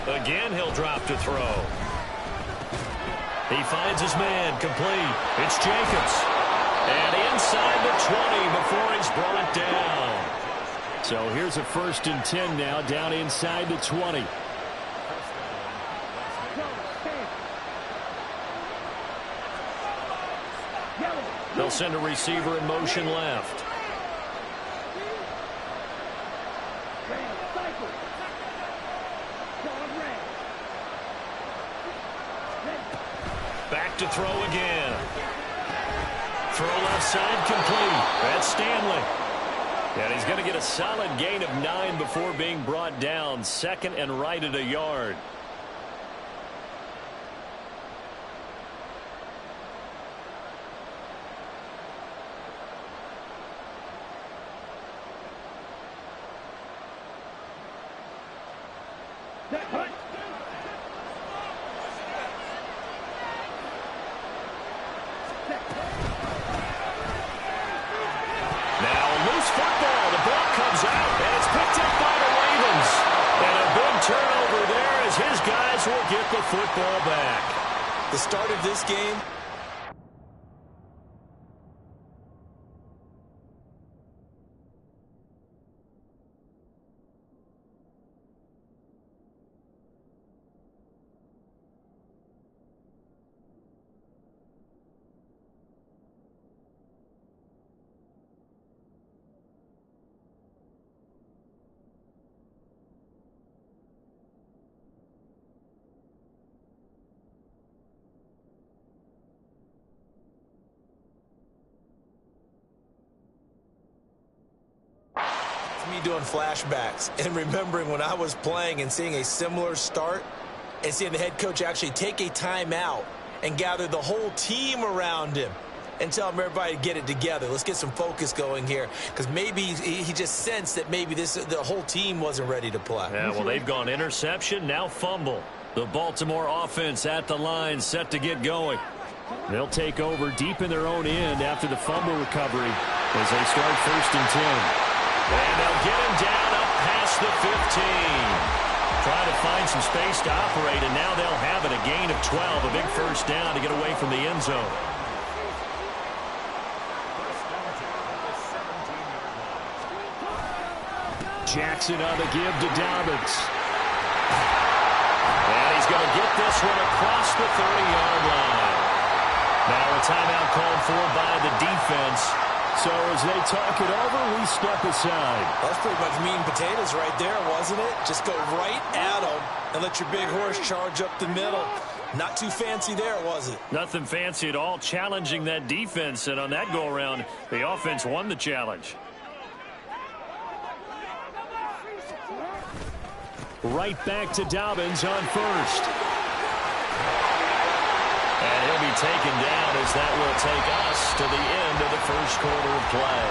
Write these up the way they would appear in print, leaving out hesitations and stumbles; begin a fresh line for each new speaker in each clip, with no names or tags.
Again, he'll drop to throw. He finds his man, complete. It's Jacobs. And inside the 20 before he's brought down.
So here's a 1st and 10 now, down inside the 20.
They'll send a receiver in motion left. Back to throw again. Throw left side complete. That's Stanley. And he's going to get a solid gain of 9 before being brought down. 2nd and right at a yard. Will get the football back.
The start of this game. Me doing flashbacks and remembering when I was playing and seeing a similar start and seeing the head coach actually take a timeout and gather the whole team around him and tell him everybody to get it together. Let's get some focus going here, because maybe he just sensed that maybe the whole team wasn't ready to play.
Yeah, well, they've gone interception, now fumble. The Baltimore offense at the line, set to get going.
They'll take over deep in their own end after the fumble recovery as they start 1st and 10.
And they'll get him down up past the 15. Try to find some space to operate, and now they'll have it. A gain of 12, a big 1st down to get away from the end zone.
Jackson on the give to Dobbins.
And he's going to get this one across the 30-yard line. Now a timeout called for by the defense.
So as they talk it over, we step aside.
That's pretty much meat and potatoes right there, wasn't it? Just go right at them and let your big horse charge up the middle. Not too fancy there, was it?
Nothing fancy at all, challenging that defense. And on that go-around, the offense won the challenge.
Right back to Dobbins on 1st.
And he'll be taken down as that will take us to the end of the 1st quarter of play.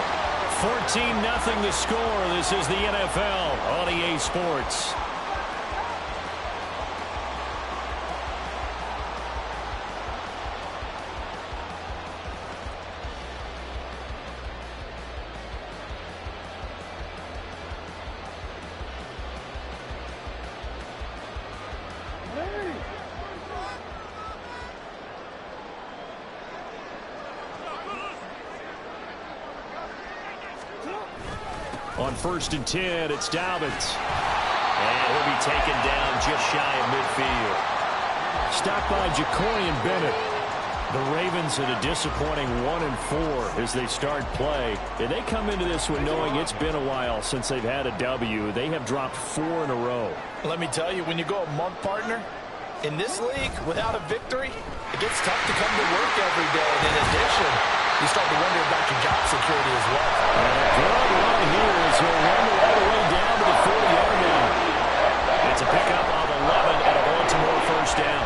14-0 the score. This is the NFL on EA Sports. On 1st and 10, it's Dobbins.
And he'll be taken down just shy of midfield.
Stopped by Jacorian Bennett. The Ravens at a disappointing 1-4 as they start play. And they come into this one knowing it's been a while since they've had a W. They have dropped 4 in a row.
Let me tell you, when you go a month, partner, in this league, without a victory, it gets tough to come to work every day. And in addition, you start to wonder about your job security as well.
And a good run here as he'll run all the way down to the 40-yard line.
It's a pickup of 11 and a Baltimore 1st down.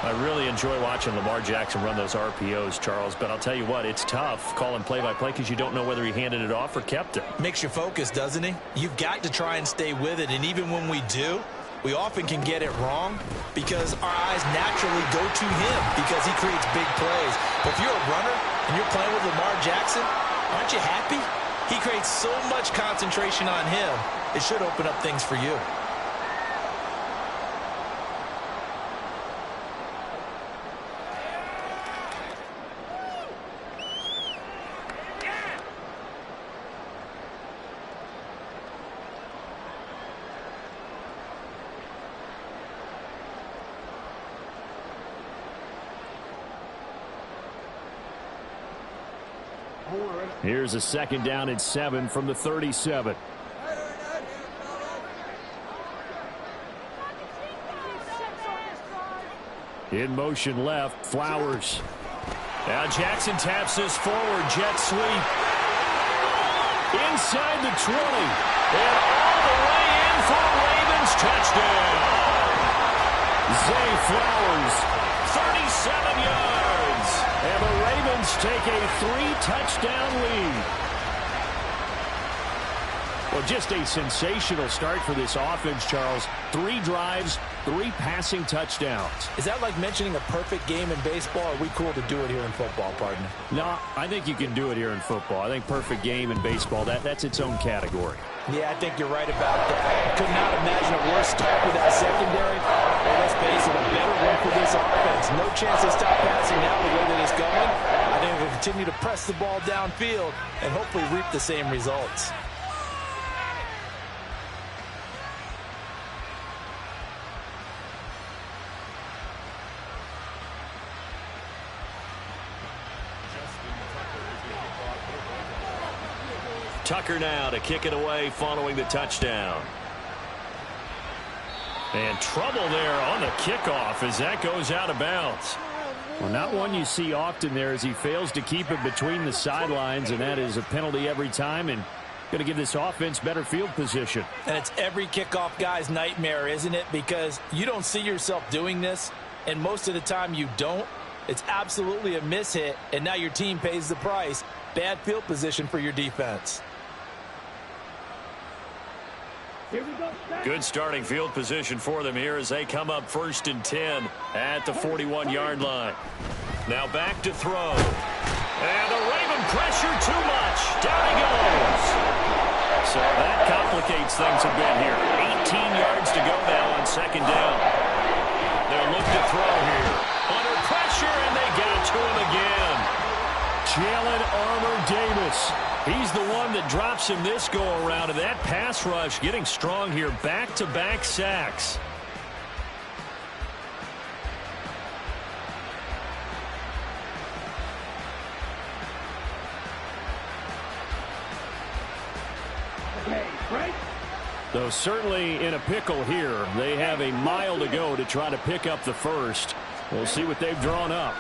I really enjoy watching Lamar Jackson run those RPOs, Charles, but I'll tell you what, it's tough calling play-by-play because you don't know whether he handed it off or kept it.
Makes you focus, doesn't he? You've got to try and stay with it, and even when we do, we often can get it wrong because our eyes naturally go to him because he creates big plays. But if you're a runner and you're playing with Lamar Jackson, aren't you happy? He creates so much concentration on him, it should open up things for you.
Here's a 2nd down and 7 from the 37. In motion left, Flowers.
Now Jackson taps this forward, jet sweep. Inside the 20. And all the way in for a Ravens touchdown. Zay Flowers, 37 yards.
And the Ravens take a 3-touchdown lead. Well, just a sensational start for this offense, Charles. 3 drives, 3 passing touchdowns.
Is that like mentioning a perfect game in baseball? Or are we cool to do it here in football, partner?
No, I think you can do it here in football. I think perfect game in baseball, that's its own category.
Yeah, I think you're right about that. Could not imagine a worse start with that secondary. Well, let's face it, a better one for this offense. No chance to stop passing now the way that it's going. I think we'll continue to press the ball downfield and hopefully reap the same results.
Tucker now to kick it away following the touchdown. And trouble there on the kickoff as that goes out of bounds.
Well, not one you see often there as he fails to keep it between the sidelines, and that is a penalty every time and going to give this offense better field position.
And it's every kickoff guy's nightmare, isn't it? Because you don't see yourself doing this, and most of the time you don't. It's absolutely a mishit, and now your team pays the price. Bad field position for your defense.
Good starting field position for them here as they come up 1st and 10 at the 41-yard line. Now back to throw. And the Raven pressure too much. Down he goes. So that complicates things a bit here. 18 yards to go now on 2nd down. They'll look to throw here. Under pressure, and they get it to him again.
Jalen Armour-Davis. He's the one that drops him this go-around, and that pass rush getting strong here. Back-to-back sacks. Though certainly in a pickle here. They have a mile to go to try to pick up the first. We'll see what they've drawn up.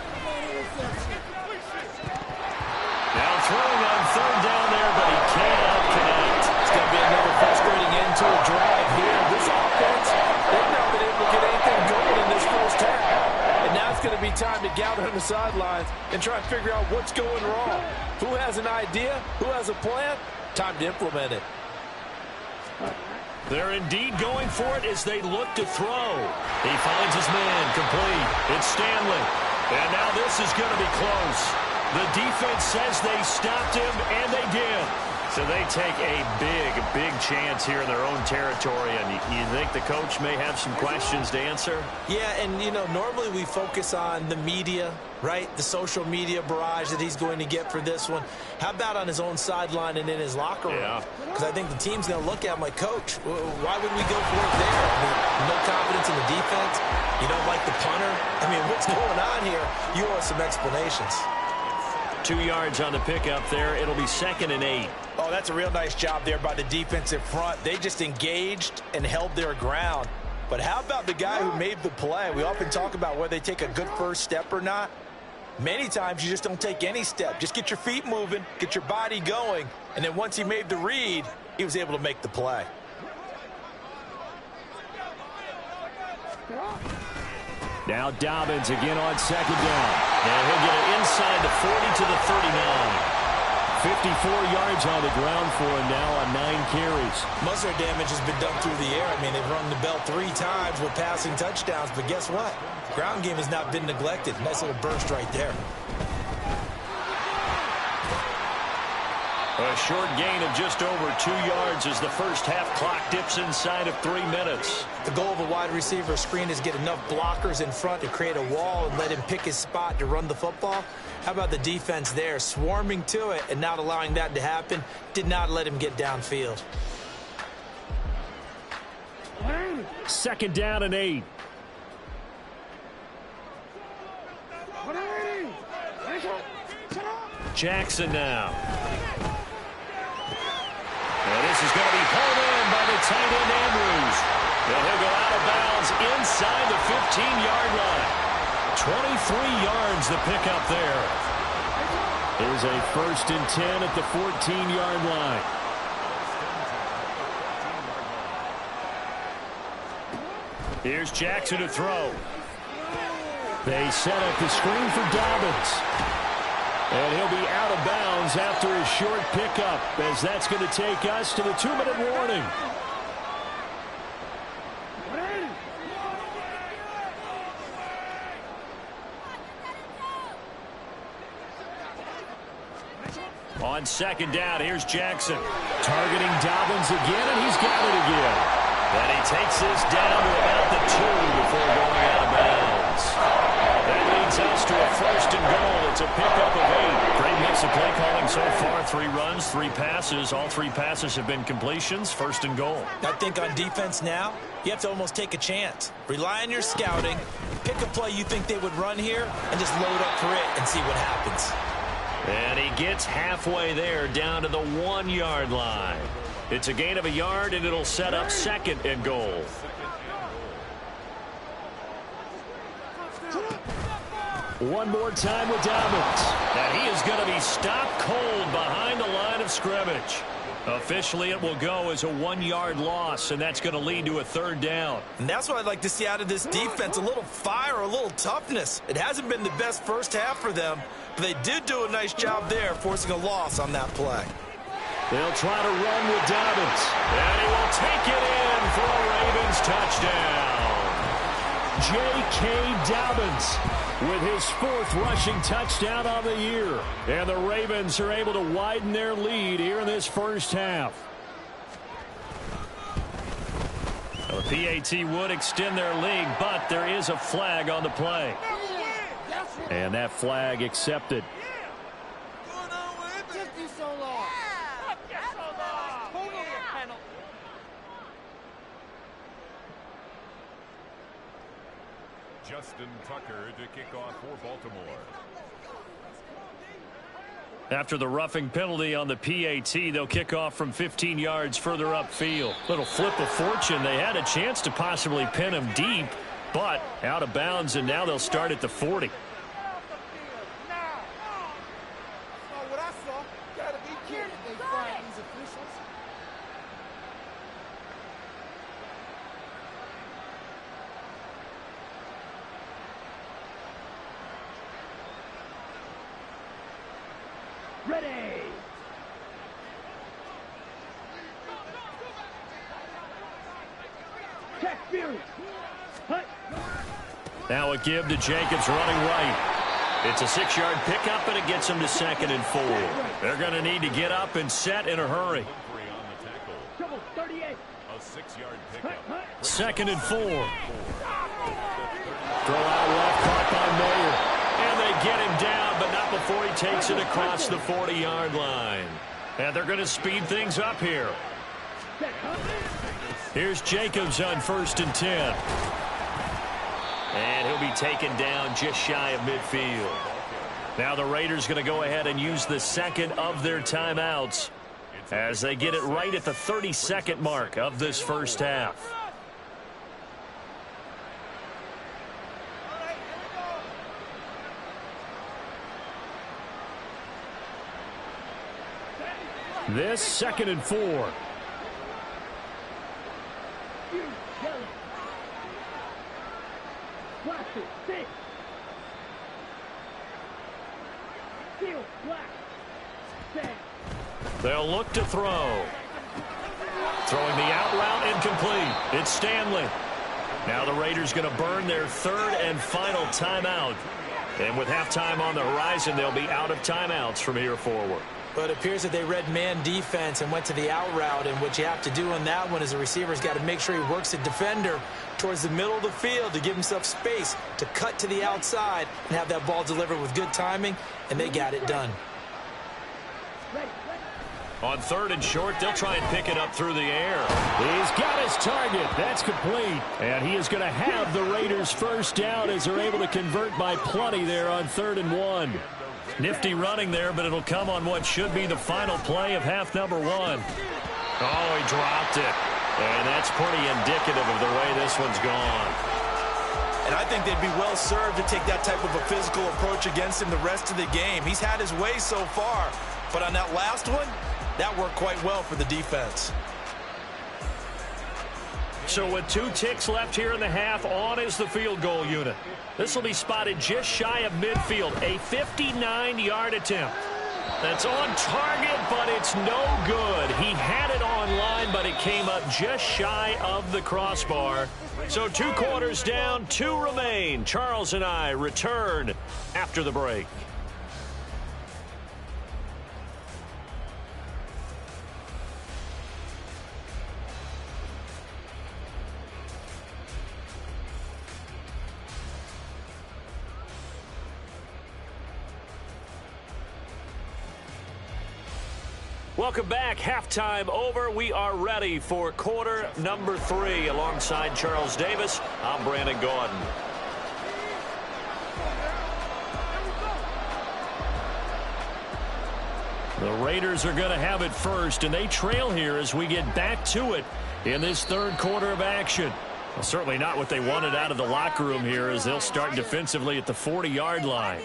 Now throwing on 3rd down there, but he cannot connect.
It's going to be another frustrating end to a drive here. This offense, they've not been able to get anything going in this first half. And now it's going to be time to gather on the sidelines and try and figure out what's going wrong. Who has an idea? Who has a plan? Time to implement it.
They're indeed going for it as they look to throw. He finds his man complete. It's Stanley. And now this is going to be close. The defense says they stopped him, and they did. So they take a big chance here in their own territory. And you think the coach may have some questions to answer?
Yeah, and, you know, normally we focus on the media, right? The social media barrage that he's going to get for this one. How about on his own sideline and in his locker room?
Yeah.
Because I think the team's going to look at him like, Coach, why would we go for it there? I mean, no confidence in the defense. You don't like the punter. I mean, what's going on here? You owe us some explanations.
2 yards on the pickup there. It'll be 2nd and 8.
Oh, that's a real nice job there by the defensive front. They just engaged and held their ground. But how about the guy who made the play? We often talk about whether they take a good first step or not. Many times you just don't take any step. Just get your feet moving, get your body going, and then once he made the read, he was able to make the play.
Now Dobbins again on 2nd down.
And he'll get it inside the 40 to the 39.
54 yards on the ground for him now on 9 carries.
Most of their damage has been done through the air. I mean, they've rung the bell 3 times with passing touchdowns, but guess what? Ground game has not been neglected. Nice little burst right there.
A short gain of just over 2 yards as the first half clock dips inside of 3 minutes.
The goal of a wide receiver screen is get enough blockers in front to create a wall and let him pick his spot to run the football. How about the defense there, swarming to it and not allowing that to happen? Did not let him get downfield.
2nd down and 8.
Jackson now. And this is going to be pulled in by the tight end Andrews. And he'll go out of bounds inside the 15-yard line. 23 yards the pickup there. Here's a 1st and 10 at the 14-yard line. Here's Jackson to throw. They set up the screen for Dobbins. And he'll be out of bounds after a short pickup, as that's going to take us to the 2-minute warning. On 2nd down, here's Jackson. Targeting Dobbins again, and he's got it again. And he takes this down to about the 2 before going out of bounds. That leads us to a 1st and goal. It's a pickup of 8. Great mix of play calling so far. 3 runs, 3 passes. All 3 passes have been completions. 1st and goal.
I think on defense now, you have to almost take a chance. Rely on your scouting. Pick a play you think they would run here and just load up for it and see what happens.
And he gets halfway there, down to the 1-yard line. It's a gain of a yard, and it'll set up 2nd and goal. One more time with Dobbins. And he is going to be stopped cold behind the line of scrimmage. Officially, it will go as a 1-yard loss, and that's going to lead to a 3rd down.
And that's what I'd like to see out of this defense, a little fire, a little toughness. It hasn't been the best first half for them, but they did do a nice job there, forcing a loss on that play.
They'll try to run with Dobbins. And he will take it in for a Ravens touchdown. J.K. Dobbins with his 4th rushing touchdown on the year. And the Ravens are able to widen their lead here in this first half. Well, the PAT would extend their lead, but there is a flag on the play. And that flag accepted.
Justin Tucker to kick off for Baltimore.
After the roughing penalty on the PAT, they'll kick off from 15 yards further upfield. Little flip of fortune. They had a chance to possibly pin him deep, but out of bounds, and now they'll start at the 40.
Ready. Check Fury.
Now a give to Jacobs running right. It's a 6-yard pickup, and it gets him to 2nd and 4. They're going to need to get up and set in a hurry.
Trouble 38.
A 6-yard pickup.
2nd and 4. Throw out left, caught by Mayer. And they get him down, but not before he takes it across the 40-yard line. And they're going to speed things up here. Here's Jacobs on 1st and 10. And he'll be taken down just shy of midfield. Now the Raiders going to go ahead and use the 2nd of their timeouts as they get it right at the 32nd mark of this first half. This 2nd and 4. They'll look to throw. Throwing the out route incomplete. It's Stanley. Now the Raiders going to burn their 3rd and final timeout. And with halftime on the horizon, they'll be out of timeouts from here forward.
But it appears that they read man defense and went to the out route, and what you have to do on that one is the receiver's got to make sure he works the defender towards the middle of the field to give himself space to cut to the outside and have that ball delivered with good timing, and they got it done.
On 3rd and short, they'll try and pick it up through the air. He's got his target. That's complete. And he is going to have the Raiders' first down as they're able to convert by plenty there on 3rd and 1. Nifty running there, but it'll come on what should be the final play of half number 1. Oh, he dropped it. And that's pretty indicative of the way this one's gone.
And I think they'd be well served to take that type of a physical approach against him the rest of the game. He's had his way so far, but on that last one, that worked quite well for the defense.
So with 2 ticks left here in the half, on is the field goal unit. This will be spotted just shy of midfield, a 59-yard attempt. That's on target, but it's no good. He had it on line, but it came up just shy of the crossbar. So 2 quarters down, 2 remain. Charles and I return after the break. Welcome back. Halftime over. We are ready for quarter number 3. Alongside Charles Davis, I'm Brandon Gaudin. The Raiders are going to have it first, and they trail here as we get back to it in this third quarter of action. Well, certainly not what they wanted out of the locker room here, as they'll start defensively at the 40-yard line.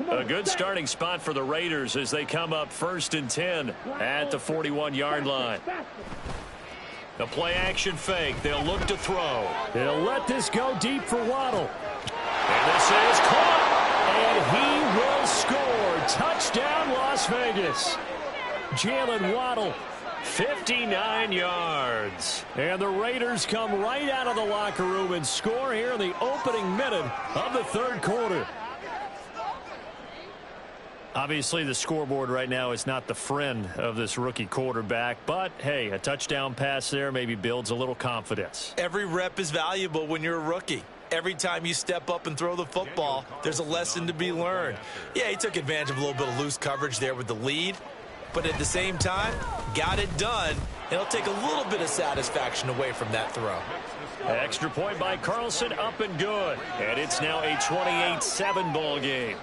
A good starting spot for the Raiders as they come up 1st and 10 at the 41-yard line. The play-action fake. They'll look to throw. They'll let this go deep for Waddle. And this is caught. And he will score. Touchdown, Las Vegas. Jalen Waddle, 59 yards. And the Raiders come right out of the locker room and score here in the opening minute of the third quarter. Obviously, the scoreboard right now is not the friend of this rookie quarterback, but, hey, a touchdown pass there maybe builds a little confidence.
Every rep is valuable when you're a rookie. Every time you step up and throw the football, there's a lesson to be learned. Yeah, he took advantage of a little bit of loose coverage there with the lead, but at the same time, got it done, and it'll take a little bit of satisfaction away from that throw.
Extra point by Carlson, up and good. And it's now a 28-7 ball game.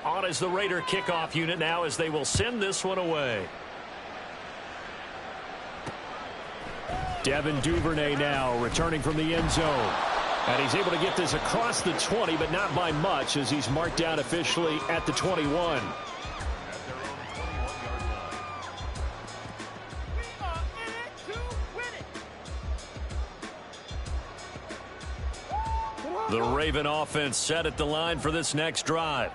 On is the Raider kickoff unit now as they will send this one away. Devin Duvernay now returning from the end zone. And he's able to get this across the 20, but not by much as he's marked down officially at the 21. The Raven offense set at the line for this next drive.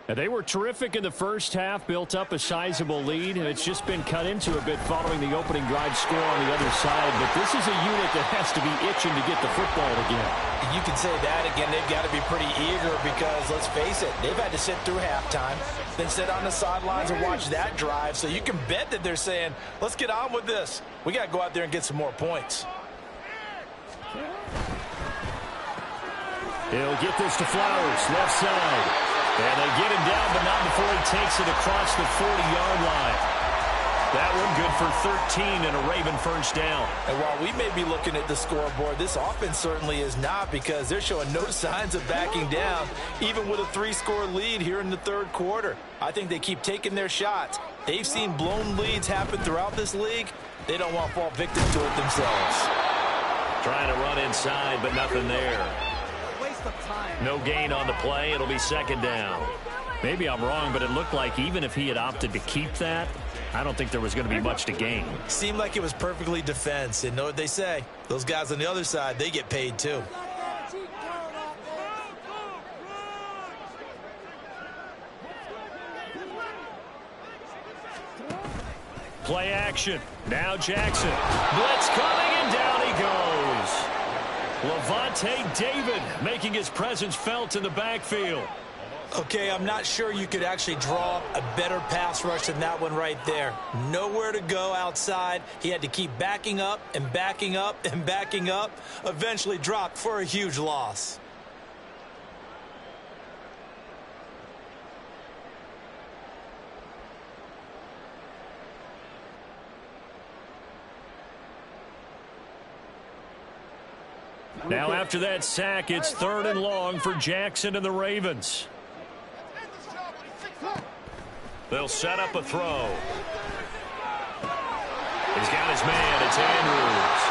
And they were terrific in the first half, built up a sizable lead, and it's just been cut into a bit following the opening drive score on the other side. But this is a unit that has to be itching to get the football again.
You can say that again. They've got to be pretty eager because, let's face it, they've had to sit through halftime, then sit on the sidelines and watch that drive. So you can bet that they're saying, let's get on with this. We got to go out there and get some more points.
He'll get this to Flowers, left side. And they get him down, but not before he takes it across the 40-yard line. That one good for 13 and a Raven first down.
And while we may be looking at the scoreboard, this offense certainly is not, because they're showing no signs of backing down, even with a 3-score lead here in the third quarter. I think they keep taking their shots. They've seen blown leads happen throughout this league. They don't want to fall victim to it themselves.
Trying to run inside, but nothing there. No gain on the play. It'll be second down. Maybe I'm wrong, but it looked like even if he had opted to keep that, I don't think there was going to be much to gain.
Seemed like it was perfectly defense. And know what they say? Those guys on the other side, they get paid too.
Play action. Now Jackson. Blitz coming, and down he goes. Lavonte David making his presence felt in the backfield.
Okay, I'm not sure you could actually draw a better pass rush than that one right there. Nowhere to go outside. He had to keep backing up and backing up and backing up. Eventually dropped for a huge loss.
Now after that sack, it's 3rd and long for Jackson and the Ravens. They'll set up a throw. He's got his man. It's Andrews.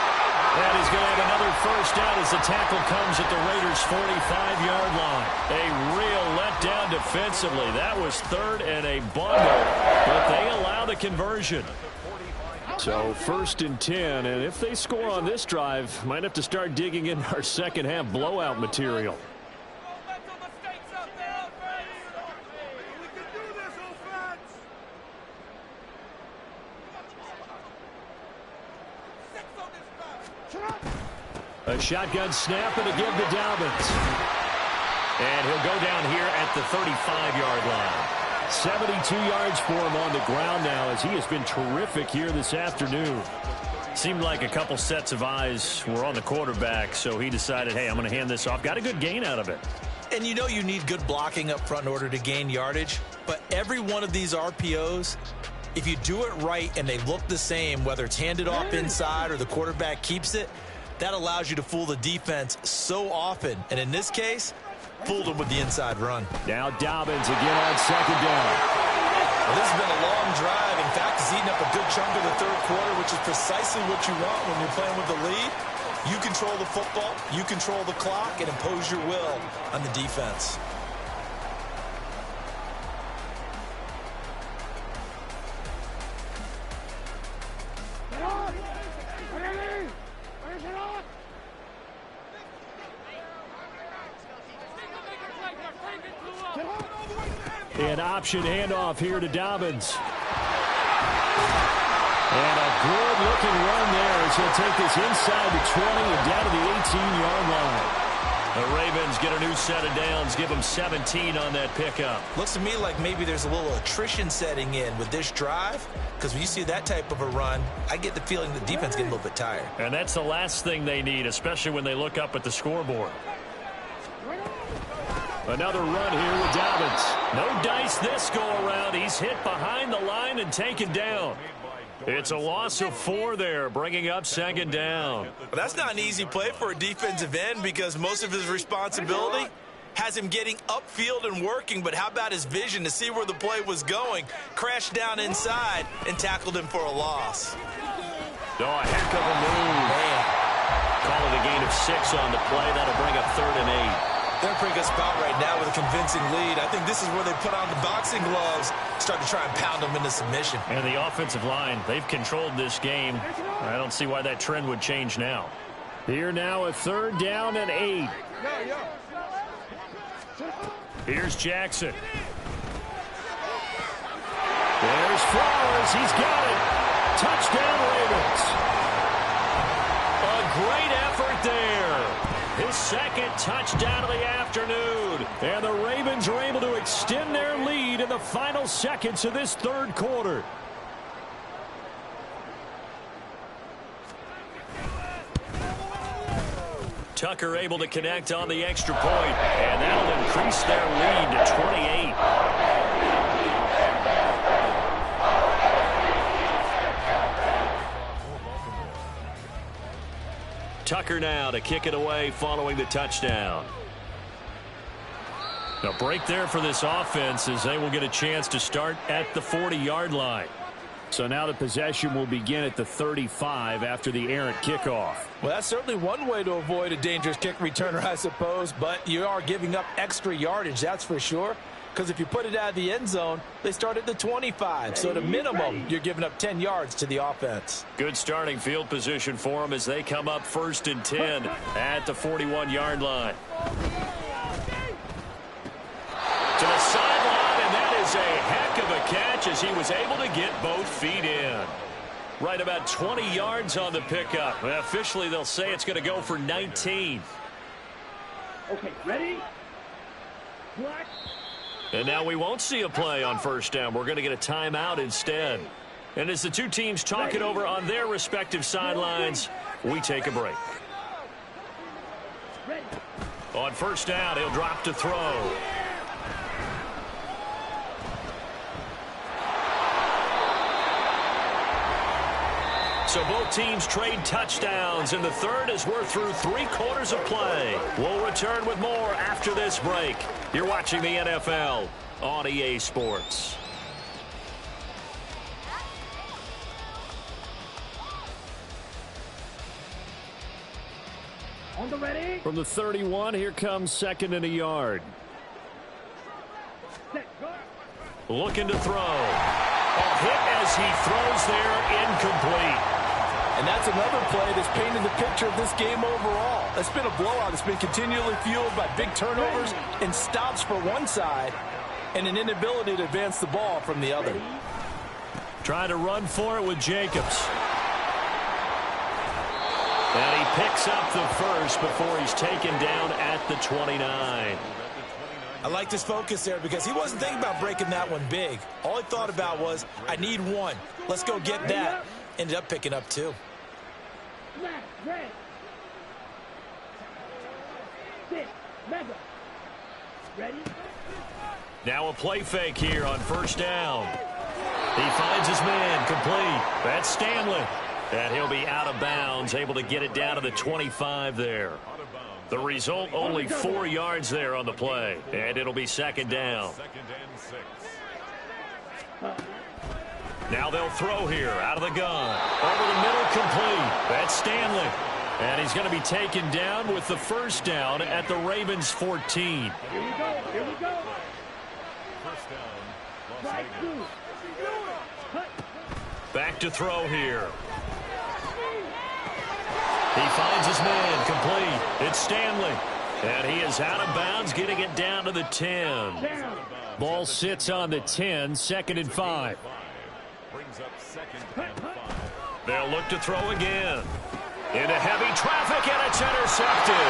And he's going to have another first down as the tackle comes at the Raiders' 45-yard line. A real letdown defensively. That was 3rd and a bundle, but they allow the conversion. So 1st and 10, and if they score on this drive, might have to start digging in our second half blowout material. A shotgun snap and a give to Dobbins. And he'll go down here at the 35-yard line. 72 yards for him on the ground now as he has been terrific here this afternoon.
Seemed like a couple sets of eyes were on the quarterback, so he decided, hey, I'm going to hand this off. Got a good gain out of it.
And you know you need good blocking up front in order to gain yardage, but every one of these RPOs, if you do it right and they look the same, whether it's handed off inside or the quarterback keeps it, that allows you to fool the defense so often. And in this case, fooled him with the inside run.
Now Dobbins again on 2nd down.
Well, this has been a long drive. In fact, he's eaten up a good chunk of the 3rd quarter, which is precisely what you want when you're playing with the lead. You control the football, you control the clock, and impose your will on the defense.
An option handoff here to Dobbins. And a good-looking run there as he'll take this inside the 20 and down to the 18-yard line.
The Ravens get a new set of downs, give them 17 on that pickup.
Looks to me like maybe there's a little attrition setting in with this drive, because when you see that type of a run, I get the feeling the defense getting a little bit tired.
And that's the last thing they need, especially when they look up at the scoreboard.
Another run here with Dobbins.
No dice this go-around. He's hit behind the line and taken down. It's a loss of 4 there, bringing up 2nd down.
Well, that's not an easy play for a defensive end because most of his responsibility has him getting upfield and working, but how about his vision to see where the play was going? Crashed down inside and tackled him for a loss.
Oh, a heck of a move.
Man.
Call it a gain of 6 on the play. That'll bring up 3rd and 8.
They're in a pretty good spot right now with a convincing lead. I think this is where they put on the boxing gloves, start to try and pound them into submission.
And the offensive line, they've controlled this game. I don't see why that trend would change now.
Here now a 3rd down and 8.
Here's Jackson.
There's Flowers. He's got it. Touchdown, Ravens.
A great effort there. His 2nd touchdown of the afternoon.
And the Ravens are able to extend their lead in the final seconds of this 3rd quarter.
Tucker able to connect on the extra point, and that'll increase their lead to 28. Tucker now to kick it away following the touchdown. A break there for this offense as they will get a chance to start at the 40-yard line.
So now the possession will begin at the 35 after the errant kickoff.
Well, that's certainly one way to avoid a dangerous kick returner, I suppose, but you are giving up extra yardage, that's for sure. Because if you put it out of the end zone, they start at the 25. So at a minimum, you're giving up 10 yards to the offense.
Good starting field position for them as they come up 1st and 10 at the 41-yard line. To the sideline, and that is a heck of a catch as he was able to get both feet in. Right about 20 yards on the pickup. Well, officially, they'll say it's going to go for 19.
Okay, ready? Black.
And now we won't see a play on first down. We're going to get a timeout instead. And as the two teams talk it over on their respective sidelines, we take a break. On first down, he'll drop to throw. So both teams trade touchdowns, and the third as we're through 3/4 of play. We'll return with more after this break. You're watching the NFL on EA Sports.
On the ready.
From the 31, here comes second and a yard.
Set, go.
Looking to throw. A hit as he throws there, incomplete.
And that's another play that's painted the picture of this game overall. It's been a blowout. It's been continually fueled by big turnovers and stops for one side and an inability to advance the ball from the other.
Trying to run for it with Jacobs. And he picks up the first before he's taken down at the 29.
I liked his focus there because he wasn't thinking about breaking that one big. All he thought about was, I need one. Let's go get that. Ended up picking up two.
Left, red. Sit, mega. Ready?
Now a play fake here on first down. He finds his man, complete. That's Stanley. And he'll be out of bounds, able to get it down to the 25 there. The result, only 4 yards there on the play. And it'll be second down. Now they'll throw here out of the gun. Over the middle, complete. That's Stanley. And he's going to be taken down with the first down at the Ravens 14.
Here we go, here we go. Strike two. Cut.
Back to throw here. He finds his man, complete. It's Stanley. And he is out of bounds, getting it down to the 10.
Down.
Ball sits on the 10, second and 5.
They'll look to throw again. Into heavy traffic, and it's intercepted.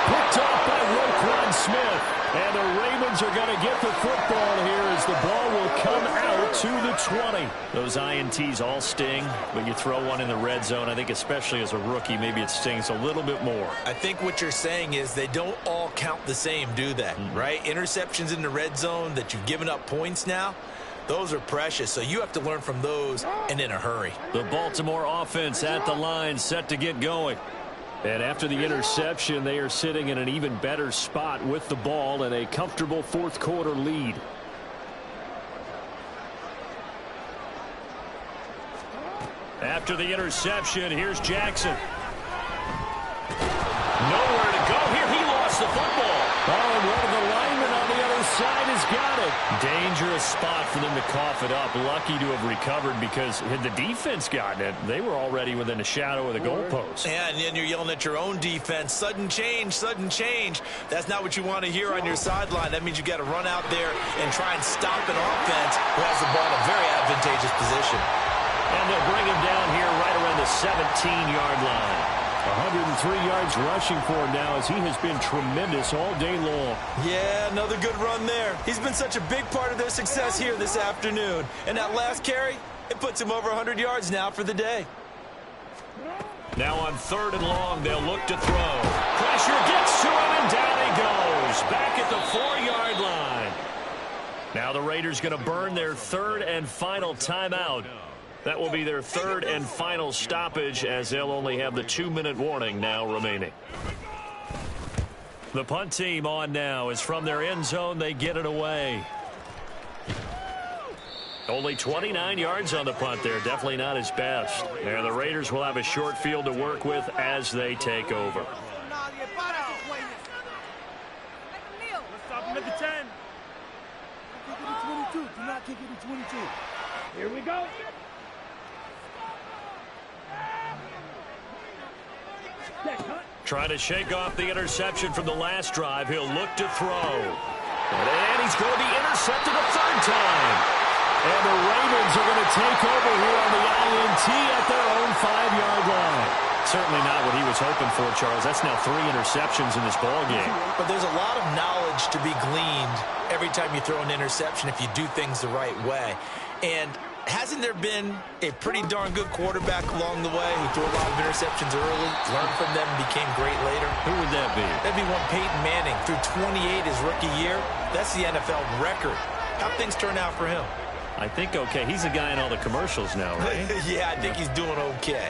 Picked off by Roquan Smith. And the Ravens are going to get the football here as the ball will come out to the 20.
Those INTs all sting, but you throw one in the red zone. I think especially as a rookie, maybe it stings a little bit more.
I think what you're saying is they don't all count the same, do they? Right? Interceptions in the red zone that you've given up points now, those are precious. So you have to learn from those and in a hurry.
The Baltimore offense at the line, set to get going.
And after the interception, they are sitting in an even better spot with the ball and a comfortable fourth-quarter lead.
After the interception, here's Jackson. Nowhere to go here. He lost the football.
Oh, and one of the linemen on the other side has got it.
Dangerous spot for them to cough it up. Lucky to have recovered because had the defense gotten it, they were already within a shadow of the goalpost.
Yeah, and then you're yelling at your own defense. Sudden change, sudden change. That's not what you want to hear on your sideline. That means you got to run out there and try and stop an offense who has the ball in a very advantageous position.
And they'll bring him down here right around the 17-yard line.
103 yards rushing for him now as he has been tremendous all day long.
Yeah, another good run there. He's been such a big part of their success here this afternoon. And that last carry, it puts him over 100 yards now for the day.
Now on third and long, they'll look to throw. Pressure gets to him, and down he goes. Back at the 4-yard line. Now the Raiders going to burn their third and final timeout. That will be their third and final stoppage as they'll only have the 2-minute warning now remaining. The punt team on now is from their end zone. They get it away. Only 29 yards on the punt there. Definitely not his best. And the Raiders will have a short field to work with as they take over.
Stop him at the 10. Do not kick it to 22. Here we go.
Trying to shake off the interception from the last drive. He'll look to throw. And he's going to be intercepted a third time.
And the Ravens are going to take over here on the INT at their own 5-yard line.
certainly not what he was hoping for, Charles. That's now 3 interceptions in this ball game.
But there's a lot of knowledge to be gleaned every time you throw an interception if you do things the right way. And hasn't there been a pretty darn good quarterback along the way who threw a lot of interceptions early, learned from them, and became great later?
Who would that be?
That'd be one Peyton Manning. Threw 28 his rookie year. That's the NFL record. How'd things turn out for him?
I think okay. He's the guy in all the commercials now, right?
Yeah, I think he's doing okay.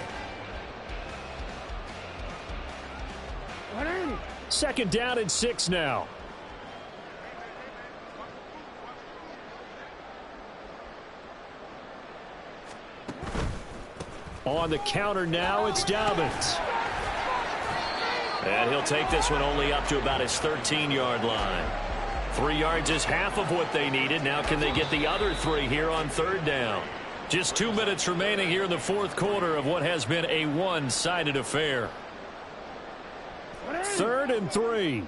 Second down and 6 now. On the counter now, it's Dobbins.
And he'll take this one only up to about his 13-yard line. 3 yards is half of what they needed. Now can they get the other 3 here on 3rd down? Just 2 minutes remaining here in the 4th quarter of what has been a one-sided affair.
3rd and 3.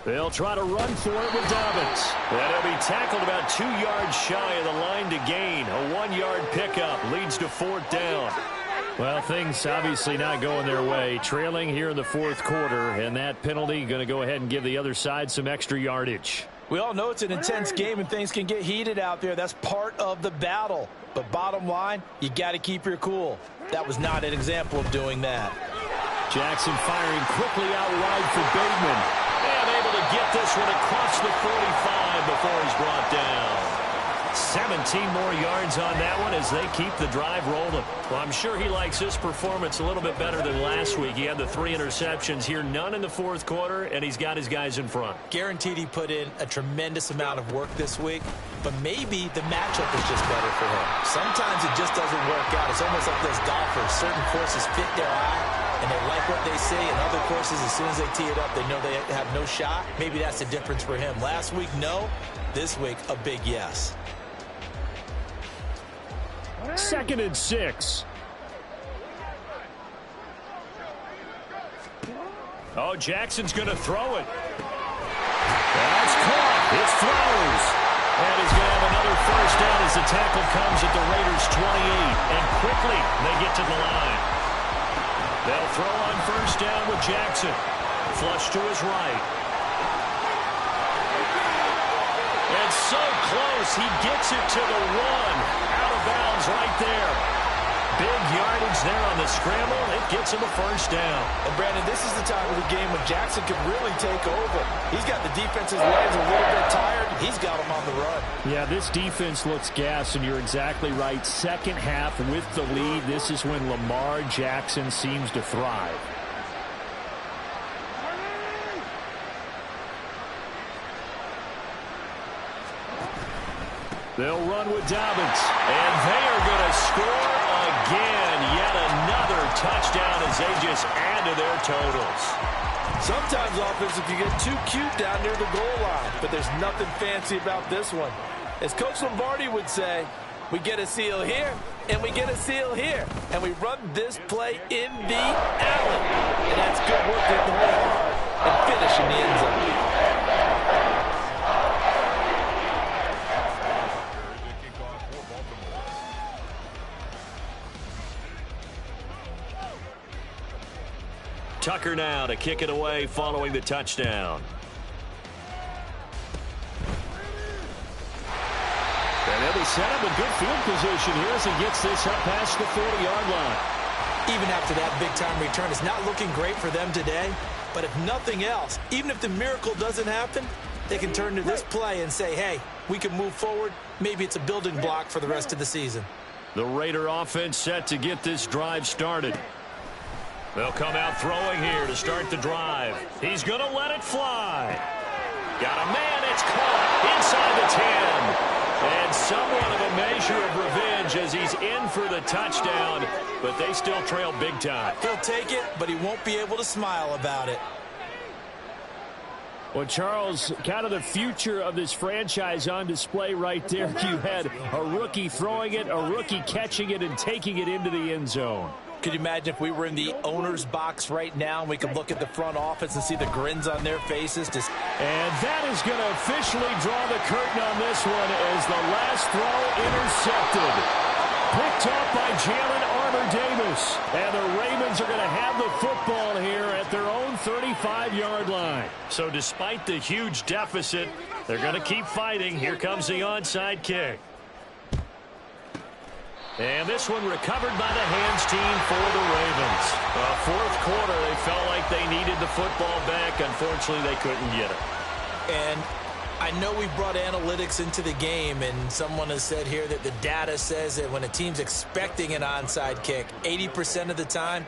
They'll try to run for it with Dobbins.
And he'll be tackled about 2 yards shy of the line to gain. A 1-yard pickup leads to 4th down.
Well, things obviously not going their way. Trailing here in the 4th quarter, and that penalty going to go ahead and give the other side some extra yardage.
We all know it's an intense game and things can get heated out there. That's part of the battle. But bottom line, you got to keep your cool. That was not an example of doing that.
Jackson firing quickly out wide for Bateman.
And able to get this one across the 45 before he's brought down. 17 more yards on that one as they keep the drive rolling. Well, I'm sure he likes his performance a little bit better than last week. He had the 3 interceptions here, none in the 4th quarter, and he's got his guys in front.
Guaranteed he put in a tremendous amount of work this week, but maybe the matchup is just better for him. Sometimes it just doesn't work out. It's almost like those golfers. Certain courses fit their eye, and they like what they see, and other courses, as soon as they tee it up, they know they have no shot. Maybe that's the difference for him. Last week, no. This week, a big yes.
2nd and 6.
Oh, Jackson's going to throw it. That's caught. It's Flowers. And he's going to have another first down as the tackle comes at the Raiders' 28. And quickly, they get to the line. They'll throw on first down with Jackson. Flush to his right. And so close, he gets it to the 1. Out of bounds right there. Big yardage there on the scramble. It gets him a first down.
And, Brandon, this is the time of the game when Jackson can really take over. He's got the defense's legs a little bit tired. He's got them on the run.
Yeah, this defense looks gassed, and you're exactly right. Second half with the lead, this is when Lamar Jackson seems to thrive. They'll run with Dobbins.
And they are going to score again. Yet another touchdown as they just add to their totals.
Sometimes offensive, you get too cute down near the goal line. But there's nothing fancy about this one. As Coach Lombardi would say, we get a seal here, and we get a seal here. And we run this play in the alley. And that's good work getting the ball hard and finish in the end zone.
Tucker now to kick it away following the touchdown.
And they'll be set up in good field position here as he gets this up past the 40-yard line.
Even after that big-time return, it's not looking great for them today. But if nothing else, even if the miracle doesn't happen, they can turn to this play and say, hey, we can move forward. Maybe it's a building block for the rest of the season.
The Raider offense set to get this drive started. They'll come out throwing here to start the drive. He's going to let it fly. Got a man. It's caught inside the 10. And somewhat of a measure of revenge as he's in for the touchdown. But they still trail big time.
He'll take it, but he won't be able to smile about it.
Well, Charles, kind of the future of this franchise on display right there. You had a rookie throwing it, a rookie catching it, and taking it into the end zone.
Could you imagine if we were in the owner's box right now and we could look at the front office and see the grins on their faces?
And that is going to officially draw the curtain on this one as the last throw intercepted. Picked up by Jalen Armour-Davis. And the Ravens are going to have the football here at their own 35-yard line.
So despite the huge deficit, they're going to keep fighting. Here comes the onside kick. And this one recovered by the hands team for the Ravens. Fourth quarter, they felt like they needed the football back. Unfortunately, they couldn't get it.
And I know we brought analytics into the game, and someone has said here that the data says that when a team's expecting an onside kick, 80% of the time,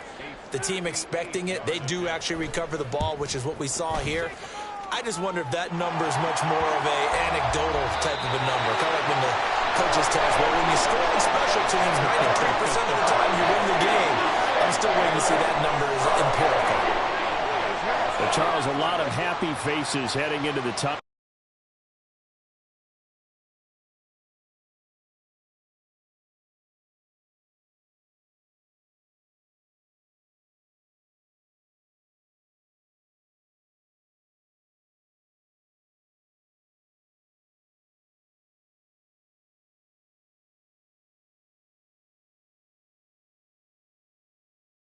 the team expecting it, they do actually recover the ball, which is what we saw here. I just wonder if that number is much more of a anecdotal type of a number. Kind of like when the coaches tell us, well, when you score on special teams, 93% of the time you win the game. I'm still waiting to see that number is empirical.
But Charles, a lot of happy faces heading into the top.